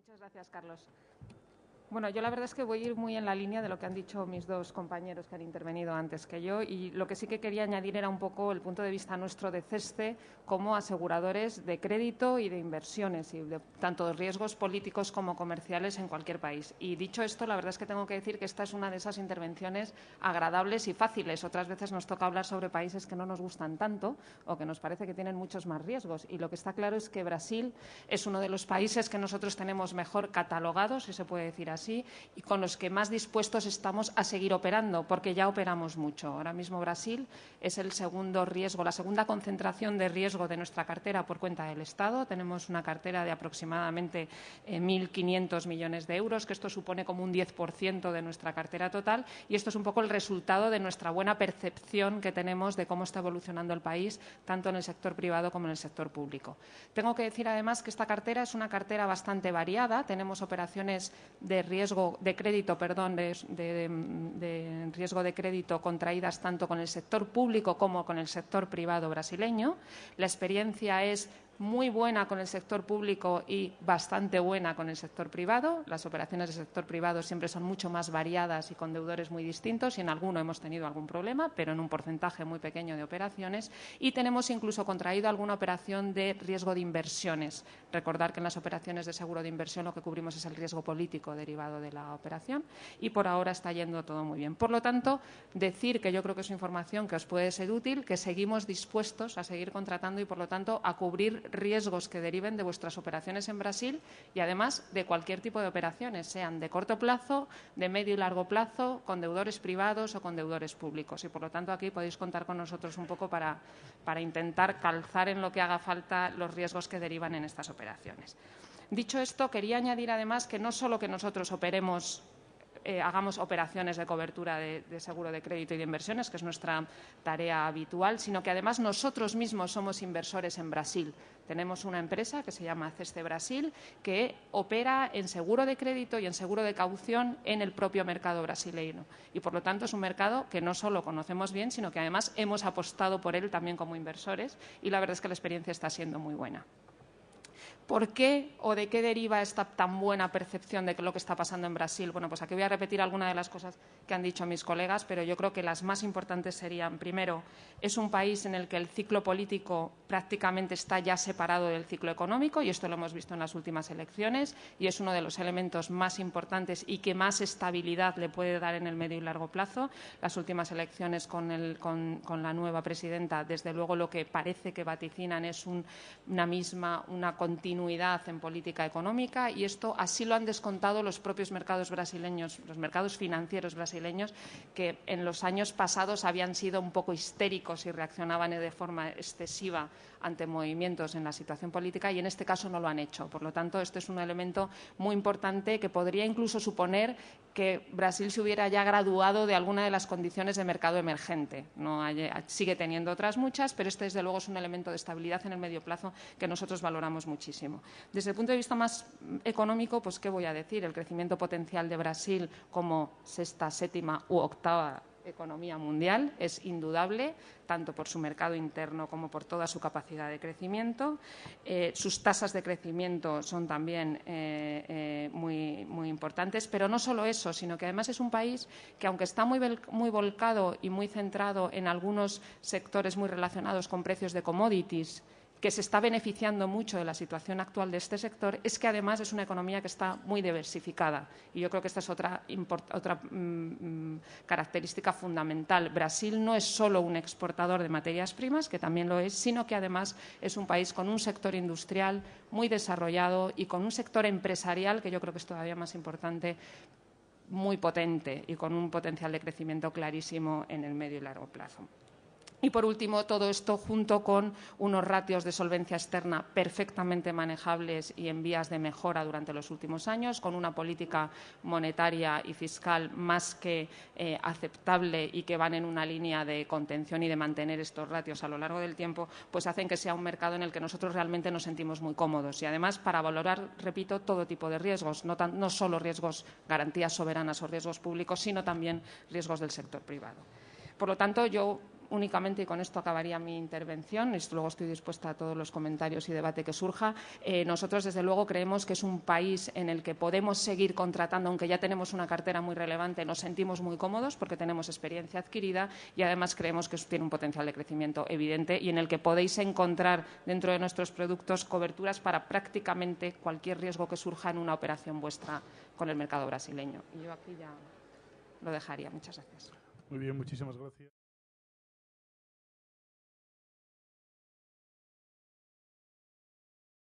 Muchas gracias, Carlos. Bueno, yo la verdad es que voy a ir muy en la línea de lo que han dicho mis dos compañeros que han intervenido antes que yo, y lo que sí que quería añadir era un poco el punto de vista nuestro de CESCE como aseguradores de crédito y de inversiones, y de tanto de riesgos políticos como comerciales en cualquier país. Y dicho esto, la verdad es que tengo que decir que esta es una de esas intervenciones agradables y fáciles. Otras veces nos toca hablar sobre países que no nos gustan tanto o que nos parece que tienen muchos más riesgos. Y lo que está claro es que Brasil es uno de los países que nosotros tenemos mejor catalogados, si se puede decir así, y con los que más dispuestos estamos a seguir operando, porque ya operamos mucho. Ahora mismo Brasil es el segundo riesgo, la segunda concentración de riesgo de nuestra cartera por cuenta del Estado. Tenemos una cartera de aproximadamente 1.500 millones de euros, que esto supone como un 10% de nuestra cartera total, y esto es un poco el resultado de nuestra buena percepción que tenemos de cómo está evolucionando el país, tanto en el sector privado como en el sector público. Tengo que decir además que esta cartera es una cartera bastante variada. Tenemos operaciones de riesgo de crédito, de riesgo de crédito contraídas tanto con el sector público como con el sector privado brasileño. La experiencia es muy buena con el sector público y bastante buena con el sector privado. Las operaciones del sector privado siempre son mucho más variadas y con deudores muy distintos, y en alguno hemos tenido algún problema, pero en un porcentaje muy pequeño de operaciones. Y tenemos incluso contraído alguna operación de riesgo de inversiones. Recordar que en las operaciones de seguro de inversión lo que cubrimos es el riesgo político derivado de la operación, y por ahora está yendo todo muy bien. Por lo tanto, decir que yo creo que es información que os puede ser útil, que seguimos dispuestos a seguir contratando y, por lo tanto, a cubrir riesgos que deriven de vuestras operaciones en Brasil, y además de cualquier tipo de operaciones, sean de corto plazo, de medio y largo plazo, con deudores privados o con deudores públicos. Y, por lo tanto, aquí podéis contar con nosotros un poco para intentar calzar en lo que haga falta los riesgos que derivan en estas operaciones. Dicho esto, quería añadir además que no solo que nosotros hagamos operaciones de cobertura de seguro de crédito y de inversiones, que es nuestra tarea habitual, sino que además nosotros mismos somos inversores en Brasil. Tenemos una empresa que se llama CESCE Brasil, que opera en seguro de crédito y en seguro de caución en el propio mercado brasileño. Y, por lo tanto, es un mercado que no solo conocemos bien, sino que además hemos apostado por él también como inversores, y la verdad es que la experiencia está siendo muy buena. ¿Por qué o de qué deriva esta tan buena percepción de lo que está pasando en Brasil? Bueno, pues aquí voy a repetir algunas de las cosas que han dicho mis colegas, pero yo creo que las más importantes serían: primero, es un país en el que el ciclo político prácticamente está ya separado del ciclo económico, y esto lo hemos visto en las últimas elecciones, y es uno de los elementos más importantes y que más estabilidad le puede dar en el medio y largo plazo. Las últimas elecciones con la nueva presidenta, desde luego, lo que parece que vaticinan es una continuidad en política económica, y esto así lo han descontado los propios mercados brasileños, los mercados financieros brasileños, que en los años pasados habían sido un poco histéricos y reaccionaban de forma excesiva ante movimientos en la situación política, y en este caso no lo han hecho. Por lo tanto, este es un elemento muy importante que podría incluso suponer que Brasil se hubiera ya graduado de alguna de las condiciones de mercado emergente. Sigue teniendo otras muchas, pero este, desde luego, es un elemento de estabilidad en el medio plazo que nosotros valoramos muchísimo. Desde el punto de vista más económico, pues ¿qué voy a decir? El crecimiento potencial de Brasil como sexta, séptima u octava economía mundial es indudable, tanto por su mercado interno como por toda su capacidad de crecimiento. Sus tasas de crecimiento son también muy importantes, pero no solo eso, sino que además es un país que, aunque está muy volcado y muy centrado en algunos sectores muy relacionados con precios de commodities, que se está beneficiando mucho de la situación actual de este sector, es que además es una economía que está muy diversificada. Y yo creo que esta es otra característica fundamental. Brasil no es solo un exportador de materias primas, que también lo es, sino que además es un país con un sector industrial muy desarrollado y con un sector empresarial, que yo creo que es todavía más importante, muy potente y con un potencial de crecimiento clarísimo en el medio y largo plazo. Y, por último, todo esto junto con unos ratios de solvencia externa perfectamente manejables y en vías de mejora durante los últimos años, con una política monetaria y fiscal más que aceptable y que van en una línea de contención y de mantener estos ratios a lo largo del tiempo, pues hacen que sea un mercado en el que nosotros realmente nos sentimos muy cómodos. Y, además, para valorar, repito, todo tipo de riesgos, no solo riesgos, garantías soberanas o riesgos públicos, sino también riesgos del sector privado. Por lo tanto, yo únicamente, y con esto acabaría mi intervención, y luego estoy dispuesta a todos los comentarios y debate que surja. Nosotros, desde luego, creemos que es un país en el que podemos seguir contratando, aunque ya tenemos una cartera muy relevante, nos sentimos muy cómodos porque tenemos experiencia adquirida y, además, creemos que tiene un potencial de crecimiento evidente y en el que podéis encontrar dentro de nuestros productos coberturas para prácticamente cualquier riesgo que surja en una operación vuestra con el mercado brasileño. Y yo aquí ya lo dejaría. Muchas gracias. Muy bien, muchísimas gracias.